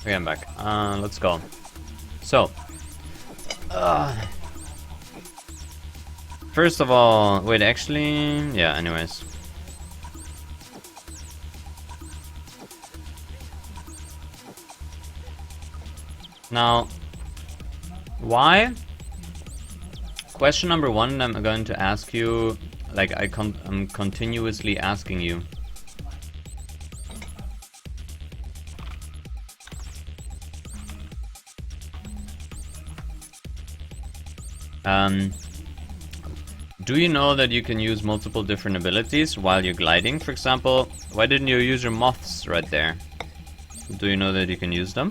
Okay, I'm back. Let's go. So, first of all, wait, actually, yeah, anyways. Now, why? Question number one, I'm going to ask you, like I'm continuously asking you. Do you know that you can use multiple different abilities while you're gliding? For example, why didn't you use your moths right there? Do you know that you can use them?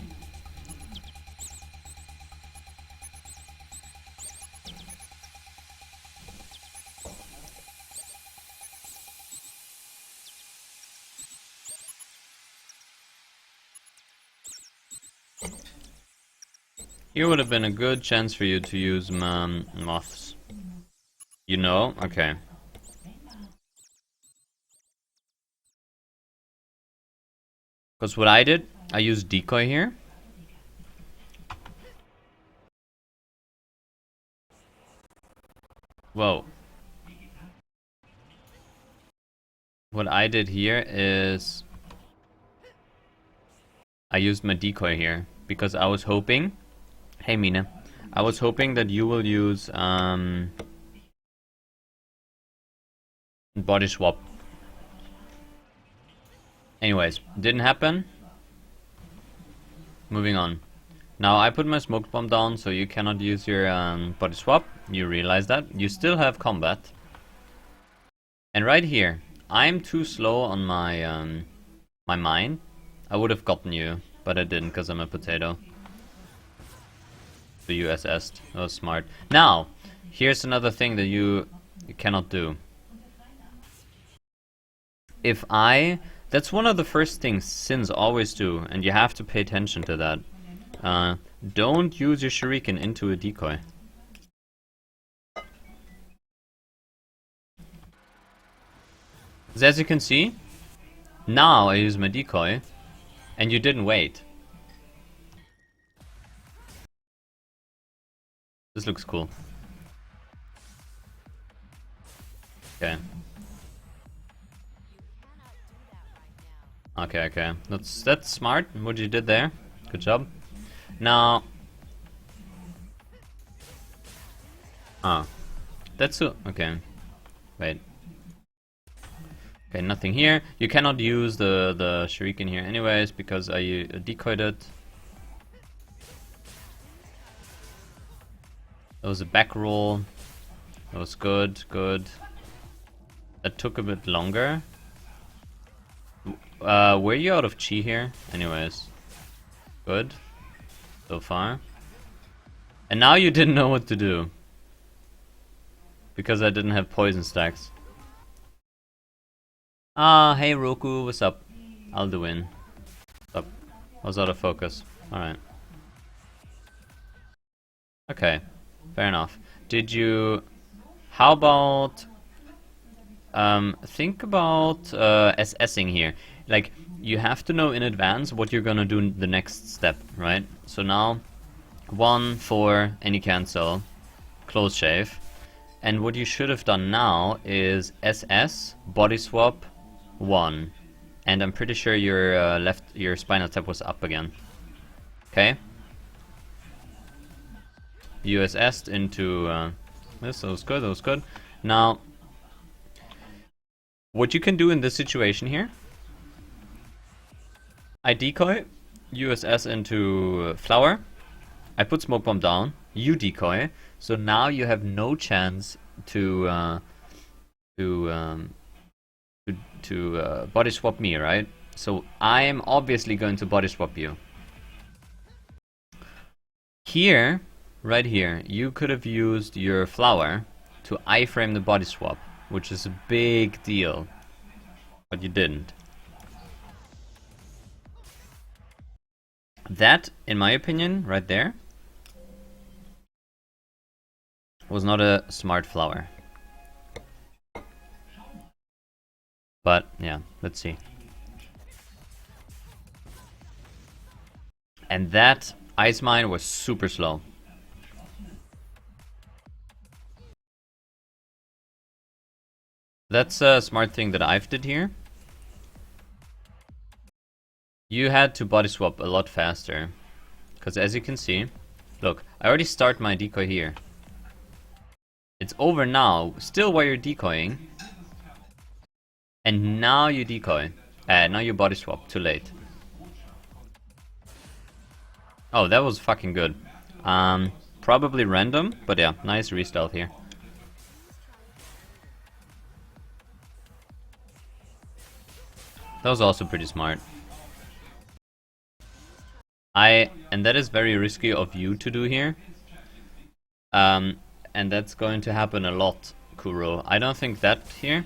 Here would have been a good chance for you to use moths. You know? Okay. Because what I did, I used decoy here. Whoa. What I did here is I used my decoy here because I was hoping. Hey Mina, I was hoping that you will use body swap. Anyways, didn't happen. Moving on. Now I put my smoke bomb down, so you cannot use your body swap. You realize that. You still have combat. And right here, I'm too slow on my my mine. I would have gotten you, but I didn't because I'm a potato. The USS. That was smart. Now, here's another thing that you cannot do. If I... That's one of the first things Sins always do, and you have to pay attention to that. Don't use your shuriken into a decoy. As you can see, now I use my decoy, and you didn't wait. This looks cool. Okay. Okay. That's smart, what you did there. Good job. Now... That's so... Okay. Wait. Okay, nothing here. You cannot use the shuriken here anyways, because I decoyed it. That was a back roll. That was good. That took a bit longer. Were you out of chi here? Anyways. Good. So far. And now you didn't know what to do. Because I didn't have poison stacks. Hey Roku, what's up? I'll do in. What's up? I was out of focus. Alright. Okay. Fair enough. Did you... How about... think about SSing here. Like, you have to know in advance what you're gonna do in the next step, right? So now, 1, 4, any cancel, close shave. And what you should have done now is SS, body swap, 1. And I'm pretty sure your spinal tap was up again. Okay? USS into this, that was good. Now, what you can do in this situation here, I decoy, USS into flower, I put smoke bomb down, you decoy, so now you have no chance to body swap me, right? So I am obviously going to body swap you. Here, right here, you could have used your flower to iframe the body swap, which is a big deal, but you didn't. That, in my opinion, right there, was not a smart flower. But, yeah, let's see. And that Ice Mine was super slow. That's a smart thing that I've did here. You had to body swap a lot faster. Because as you can see, look, I already start my decoy here. It's over now, still while you're decoying. And now you decoy. Now you body swap, too late. Oh, that was fucking good. Probably random, but yeah, nice re-stealth here. That was also pretty smart. And that is very risky of you to do here. And that's going to happen a lot, Kuro. I don't think that here.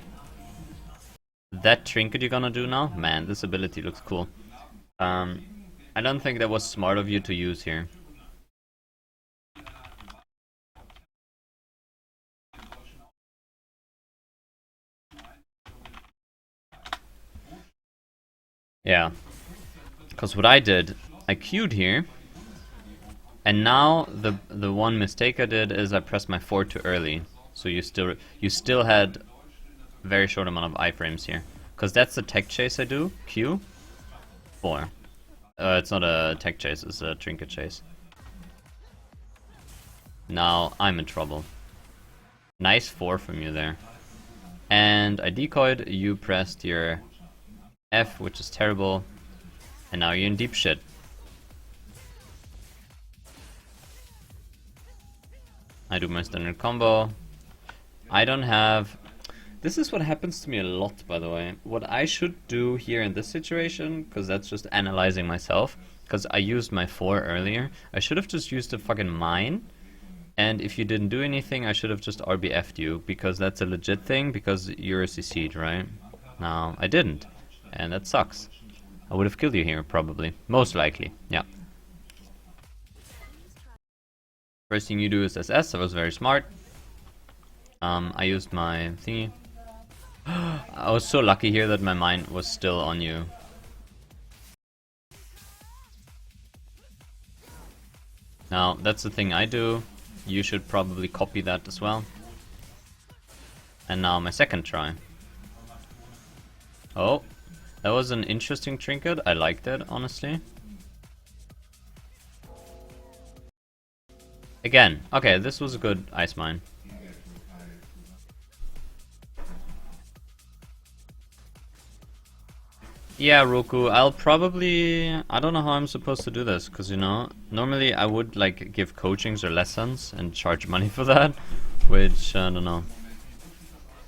That trinket you're gonna do now? Man, this ability looks cool. I don't think that was smart of you to use here. Yeah. Because what I did, I queued here. And now the one mistake I did is I pressed my 4 too early. So you still had very short amount of iframes here. Because that's the tech chase I do. Q. 4. It's not a tech chase, it's a trinket chase. Now I'm in trouble. Nice 4 from you there. And I decoyed, you pressed your F, which is terrible. And now you're in deep shit. I do my standard combo. I don't have... This is what happens to me a lot, by the way. What I should do here in this situation, because that's just analyzing myself, because I used my 4 earlier, I should have just used the fucking mine. And if you didn't do anything, I should have just RBF'd you, because that's a legit thing, because you're CC'd, right? No, I didn't. And that sucks. I would have killed you here, probably. Most likely, yeah. First thing you do is SS, that was very smart. I used my thingy. I was so lucky here that my mine was still on you. Now, that's the thing I do. You should probably copy that as well. And now my second try. Oh, that was an interesting trinket. I liked it, honestly. Again, okay, this was a good ice mine. Yeah, Roku, I'll probably... I don't know how I'm supposed to do this, because, you know, normally I would, like, give coachings or lessons and charge money for that, which, I don't know.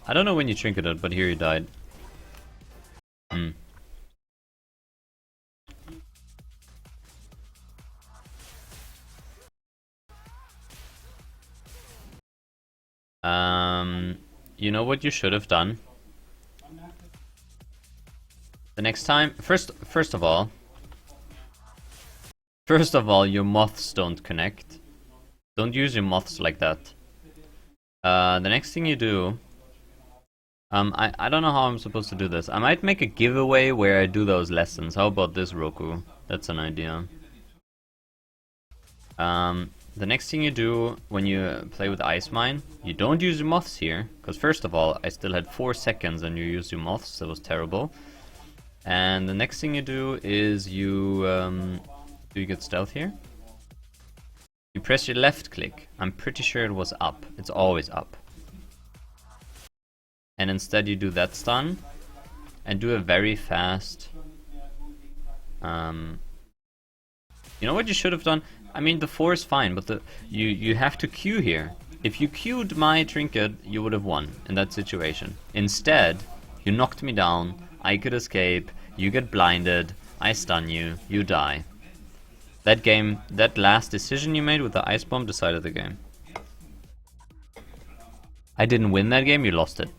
I don't know when you trinketed, but here you died. You know what you should have done? The next time, first of all, your moths don't connect. Don't use your moths like that. The next thing you do, I don't know how I'm supposed to do this. I might make a giveaway where I do those lessons. How about this, Roku? That's an idea. The next thing you do when you play with Ice Mine, you don't use your moths here, because first of all, I still had 4 seconds and you used your moths. That was terrible. And the next thing you do is you do you get stealth here? You press your left click. I'm pretty sure it was up. It's always up. And instead you do that stun and do a very fast. You know what you should have done? I mean, the 4 is fine, but you have to queue here. If you queued my trinket, you would have won in that situation. Instead, you knocked me down. I could escape. You get blinded. I stun you. You die. That game, that last decision you made with the ice bomb decided the game. I didn't win that game. You lost it.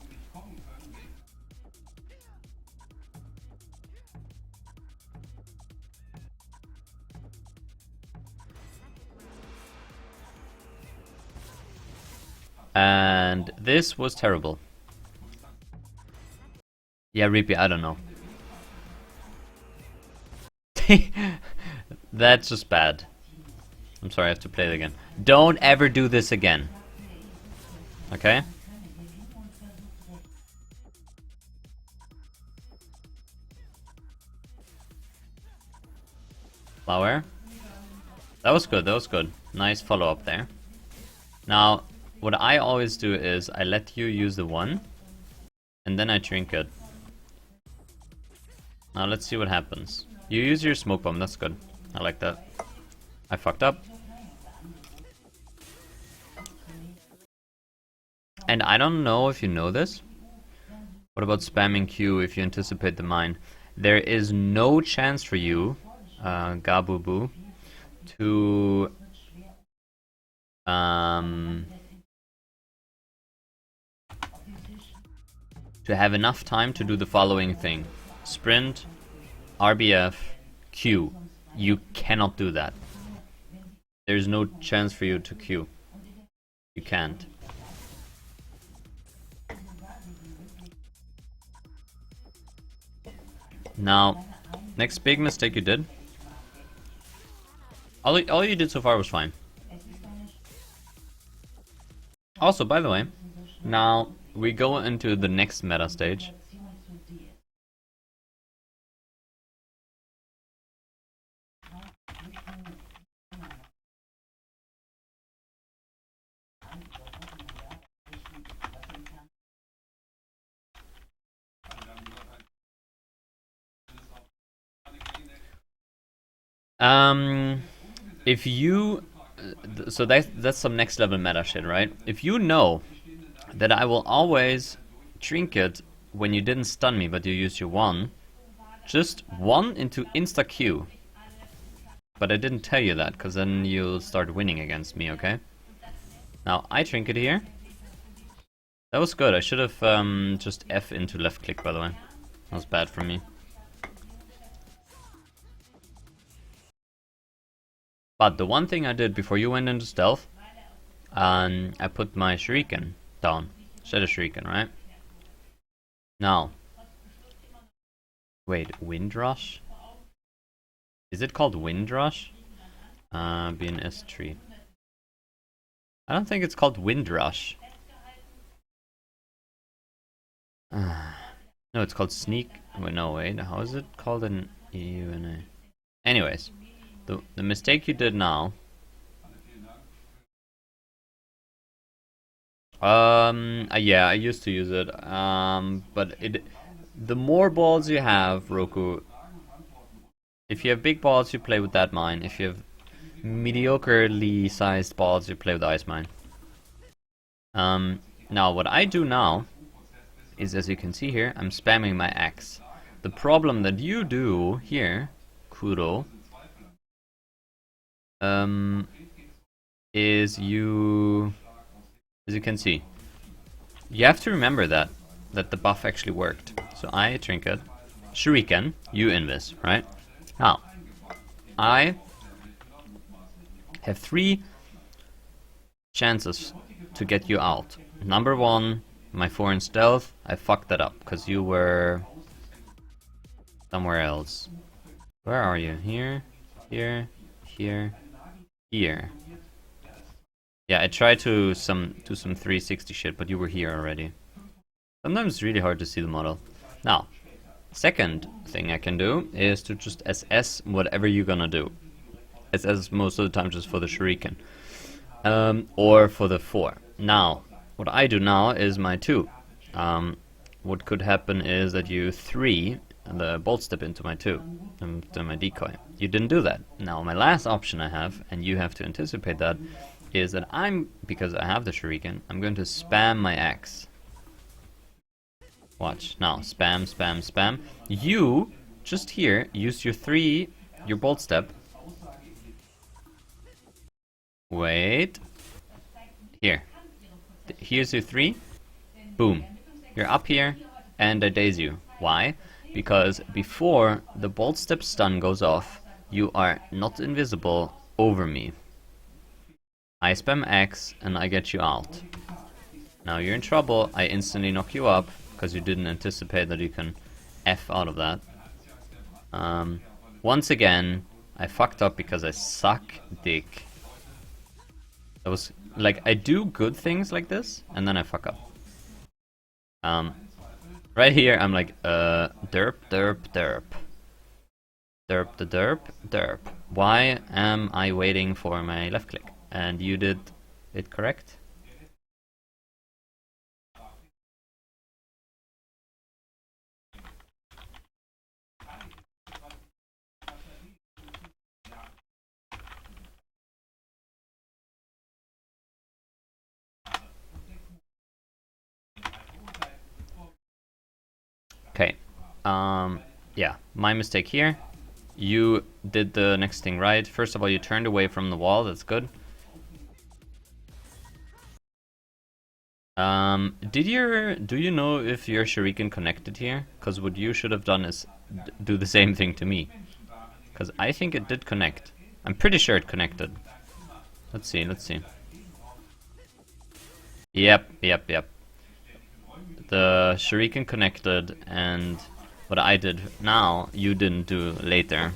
And this was terrible. Yeah, Reapy, I don't know. That's just bad. I'm sorry, I have to play it again. Don't ever do this again. Okay? Flower. That was good, that was good. Nice follow-up there. Now, what I always do is I let you use the one, and then I trinket. Now let's see what happens. You use your smoke bomb, that's good. I like that. I fucked up. And I don't know if you know this. What about spamming Q if you anticipate the mine? There is no chance for you, Gabubu, to have enough time to do the following thing. Sprint, RBF, Q. You cannot do that. There's no chance for you to Q. You can't. Now, next big mistake you did. All you did so far was fine. Also, by the way, now we go into the next meta stage. If you, so that's some next level meta shit, right? If you know that I will always trinket when you didn't stun me, but you used your one, just one into insta Q. But I didn't tell you that, because then you'll start winning against me, okay? Now I trinket here. That was good. I should have just F into left click, by the way. That was bad for me. But the one thing I did before you went into stealth, I put my shuriken down. Shadow shuriken, right? Now. Wait, wind rush? Is it called wind rush? BNS tree. I don't think it's called wind rush. No, it's called sneak. Wait, no, wait. How is it called in EUNA? Anyways. The mistake you did now. Yeah, I used to use it. But the more balls you have, Roku. If you have big balls, you play with that mine. If you have mediocrely sized balls, you play with ice mine. Now what I do now is, as you can see here, I'm spamming my axe. The problem that you do here, Kuro, is you, as you can see, you have to remember that the buff actually worked. So I trinket, shuriken, you invis, right? Now, I have 3 chances to get you out. Number 1, my 4 in stealth, I fucked that up because you were somewhere else. Where are you? Here, here, here. Here. Yeah, I tried to do some 360 shit, but you were here already. Sometimes it's really hard to see the model. Now, second thing I can do is to just SS whatever you're gonna do. SS most of the time just for the shuriken. Or for the 4. Now, what I do now is my 2. What could happen is that you 3 the bolt step into my 2, into my decoy. You didn't do that. Now my last option I have, and you have to anticipate that, is that because I have the shuriken, I'm going to spam my axe. Watch. Now, spam, spam, spam. You, just here, use your bolt step. Wait. Here. Here's your 3. Boom. You're up here, and I daze you. Why? Because before the bolt step stun goes off, you are not invisible over me. I spam X and I get you out. Now you're in trouble, I instantly knock you up, because you didn't anticipate that you can F out of that. Once again, I fucked up because I suck dick. That was like, I do good things like this and then I fuck up. Right here I'm like derp derp derp. Derp the derp derp. Why am I waiting for my left click? And you did it correct? Okay. Yeah, my mistake here. You did the next thing right. First of all, you turned away from the wall. That's good. Do you know if your shuriken connected here? Because what you should have done is do the same thing to me. Because I think it did connect. I'm pretty sure it connected. Let's see, let's see. Yep. The shuriken connected, and what I did now, you didn't do later.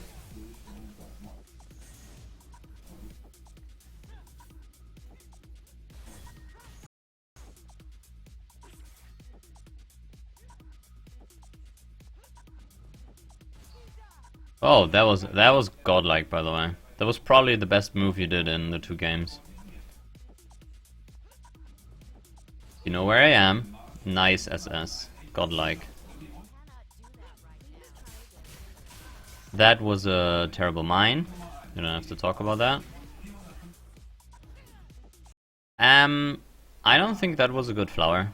Oh, that was godlike, by the way. That was probably the best move you did in the 2 games. You know where I am? Nice SS. Godlike. That was a terrible mine. You don't have to talk about that. I don't think that was a good flower.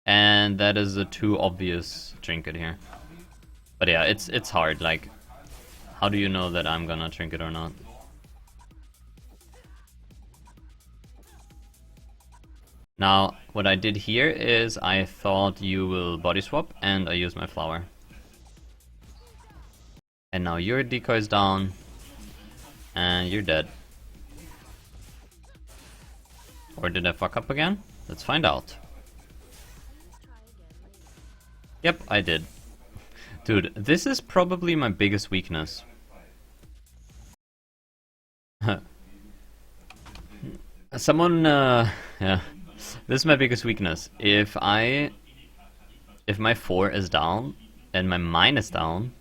And that is a too obvious trinket here. But yeah, it's hard. Like, how do you know that I'm gonna trinket or not? Now, what I did here is I thought you will body swap, and I used my flower. And now your decoy is down, and you're dead. Or did I fuck up again? Let's find out. Yep, I did. Dude, this is probably my biggest weakness. Someone, yeah. This is my biggest weakness. If my 4 is down, and my mine is down,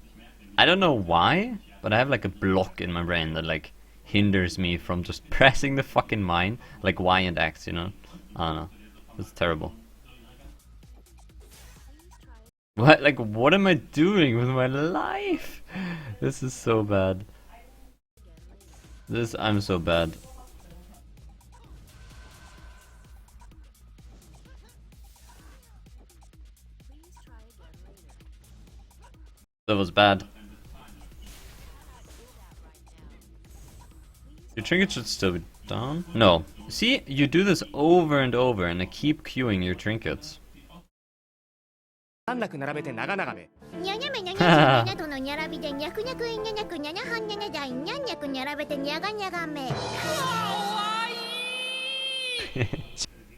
I don't know why, but I have like a block in my brain that like hinders me from just pressing the fucking mine, like Y and X, you know? I don't know. It's terrible. What? Like, what am I doing with my life? This is so bad. I'm so bad. That was bad. Your trinket should still be down? No. See, you do this over and over, and I keep queuing your trinkets.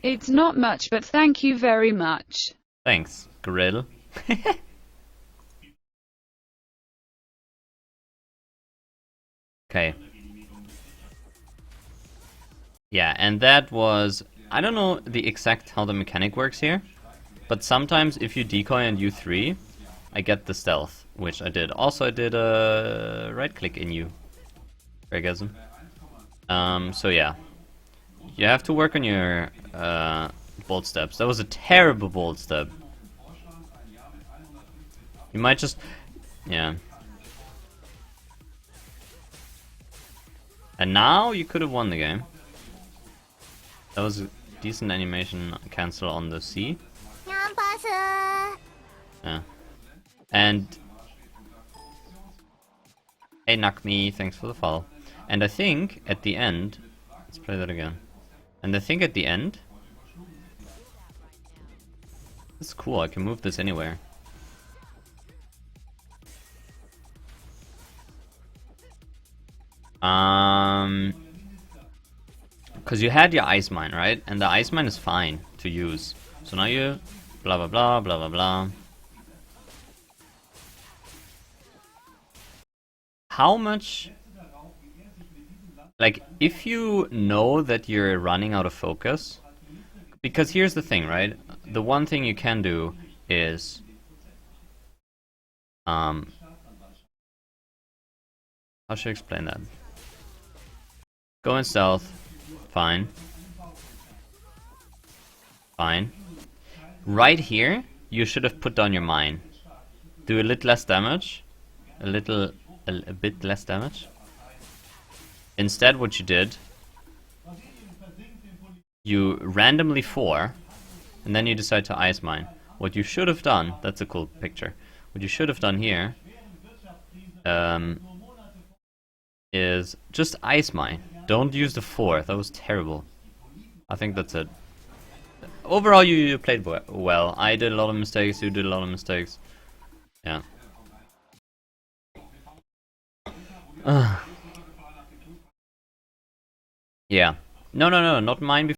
It's not much, but thank you very much. Thanks, Grill. Okay. Yeah, and that was... I don't know the exact how the mechanic works here, but sometimes if you decoy and U3, I get the stealth, which I did. Also, I did a right click in you. Orgasm. So yeah. You have to work on your bolt steps. That was a terrible bolt step. You might just... yeah. And now you could have won the game. That was a decent animation cancel on the C. Yeah. And... hey, Nakmi, thanks for the follow. And I think at the end... let's play that again. And I think at the end... it's cool, I can move this anywhere. Because you had your ice mine, right? And the ice mine is fine to use. So now you blah blah blah blah blah blah. how much... Like, if you know that you're running out of focus... Because here's the thing, right? The one thing you can do is... How should I explain that? Go in stealth. Fine. Fine. Right here, you should have put down your mine. Do a little less damage. A bit less damage. Instead, what you did, you randomly 4, and then you decide to ice mine. What you should have done, that's a cool picture. What you should have done here, is just ice mine. Don't use the 4, that was terrible. I think that's it. Overall, you played well. I did a lot of mistakes, you did a lot of mistakes. Yeah. Yeah. No, not mine before.